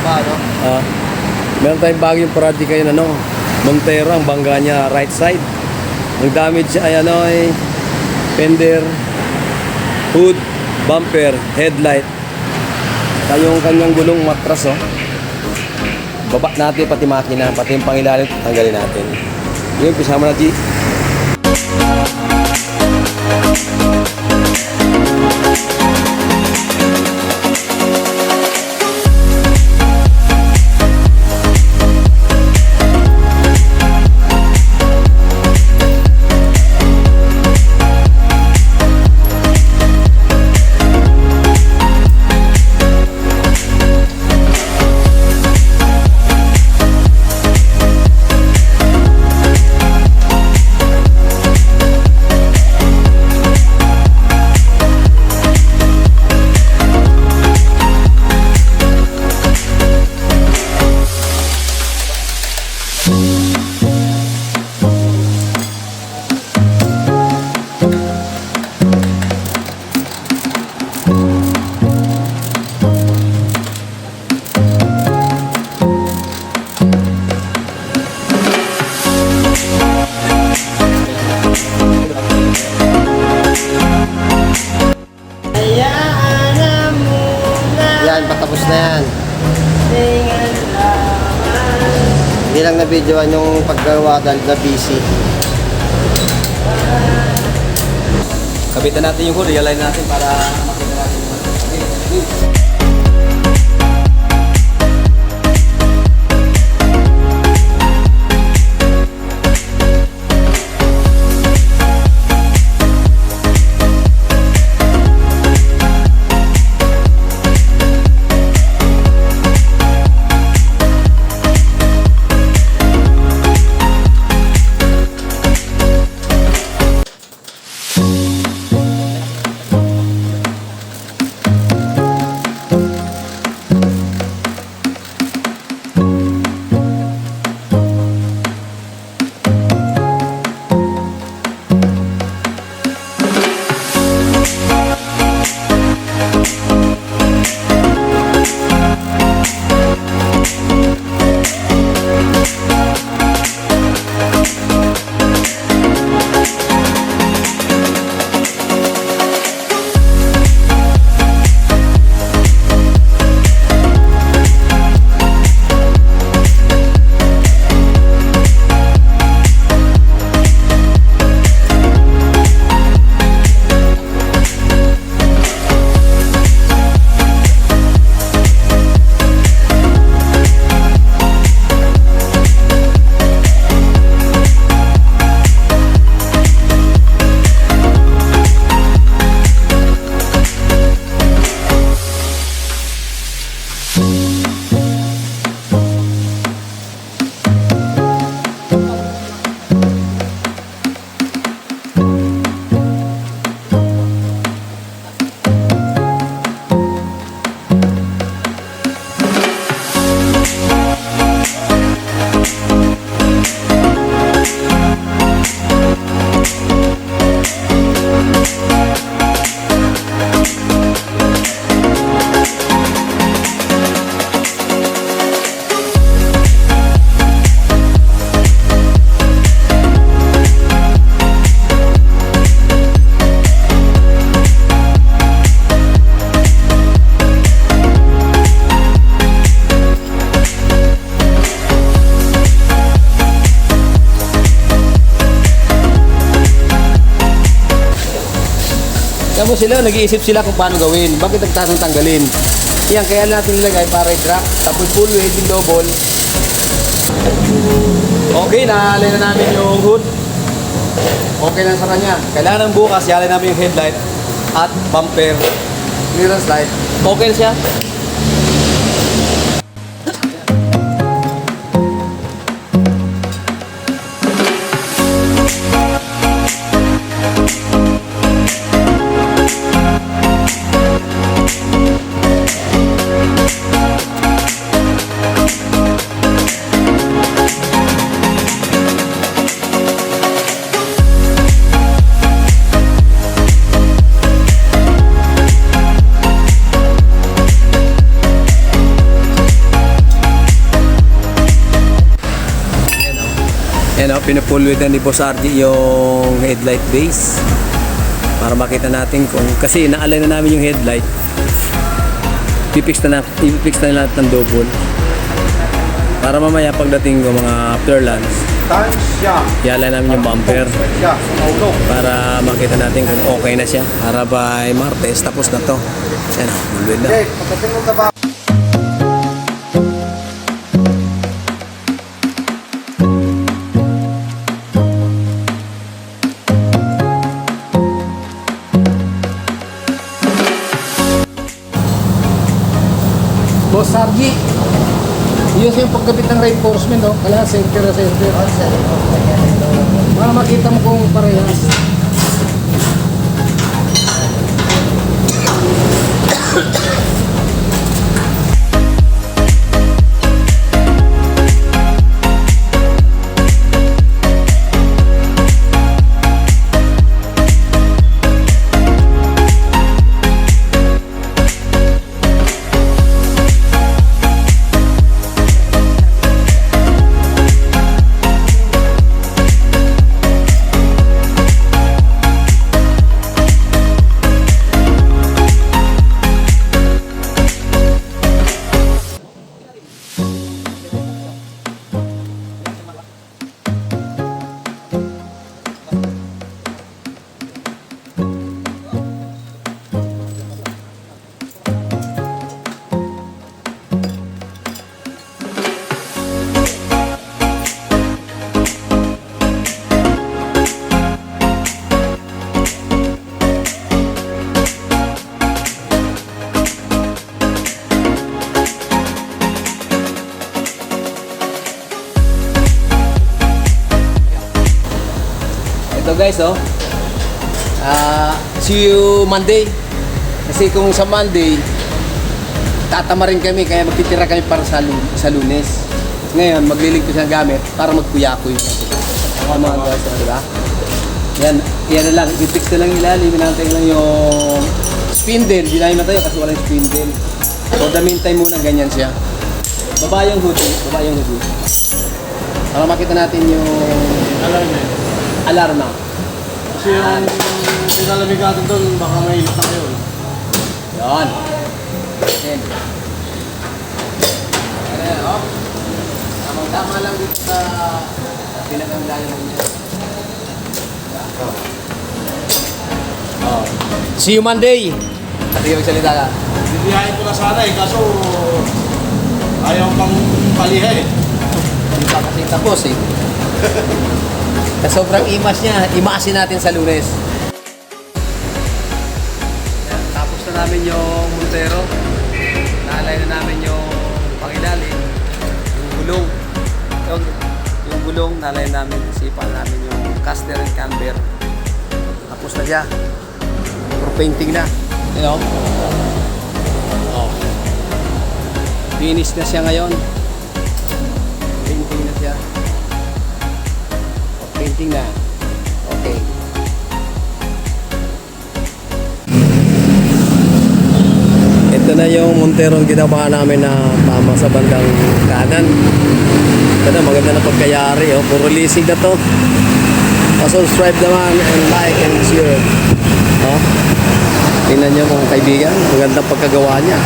ba, no? Meron tayong bagong project ngayon, ano, Montero, ang bangga niya, right side. Ang damage ay ano ay fender, hood, bumper, headlight. Saka yung kanyang gulong matras, oh. Baba natin pati makina, pati yung pangilalim, tanggalin natin. Yun, pisama natin. Yan, patapos na yan. Hindi lang na-videoan yung paggawa dahil na busy. Kapitan natin yung hood, i-align natin para makita natin yung hood. Tapos sila, nag-iisip sila kung paano gawin. Bakit nagtatang tanggalin? Yan, kaya natin nilagay para i-drop. Tapos full weight, yung double. Okay, naalay na namin yung hood. Okay lang sa kanya. Kailangan bukas, yalay namin yung headlight at bumper, clearance light. Okay na siya. pinapulwid na ni Boss RG yung headlight base para makita natin kung, kasi naalay na namin yung headlight, ipipix na natin ng double para mamaya pagdating ko mga afterlands ialay namin yung bumper para makita natin kung okay na siya para by Martes tapos na to. Yan, pulwid na. Okay, pagdating mo ba? Boss Sargi, yun yung pagkabit ng reinforcement, no? Kailangan center na center. Para makita mo kung parehas. Ito guys, oh. See you Monday. Kasi kung sa Monday, tatama rin kami, kaya magtitira kami para sa Lunes. Ngayon, magliligpit ng gamit para magkuyakoy. Mga guys, diba? Yan na lang. I-fix na lang ilalim. Minantay lang yung spindle. Di namin matayo kasi walang spindle. So, the meantime muna, ganyan siya. Baba yung hoodie. Para makita natin yung alarma. Kasi yung pinalamig natin doon, baka may ilit na kayo. Yan. Yan. Ayan, oh. Tamang-tama lang dito sa pinaganggalan niya. Oh. See you Monday! Kasi yung salita ka. Bibiyahin ko na sana kaso ayaw pang paliha Hindi pa kasi tapos eh. Sa sobrang imas niya, imasin natin sa Lunes. Yan, tapos na namin yung Montero. Naalay na namin yung pangilalim, yung gulong. Yung gulong, naalay namin, isipan namin yung caster and camber. Tapos na siya. For painting na. You know? Oh. Finish na siya ngayon. Painting na siya. Painting na. Okay. Ito na yung Montero ang ginawa namin na tama sa bandang kanan. Ito na, maganda na pagkayari. Oh. Puro leasing na to. Subscribe naman and like and share. Oh. Tingnan nyo mga kaibigan, magandang pagkagawa niya.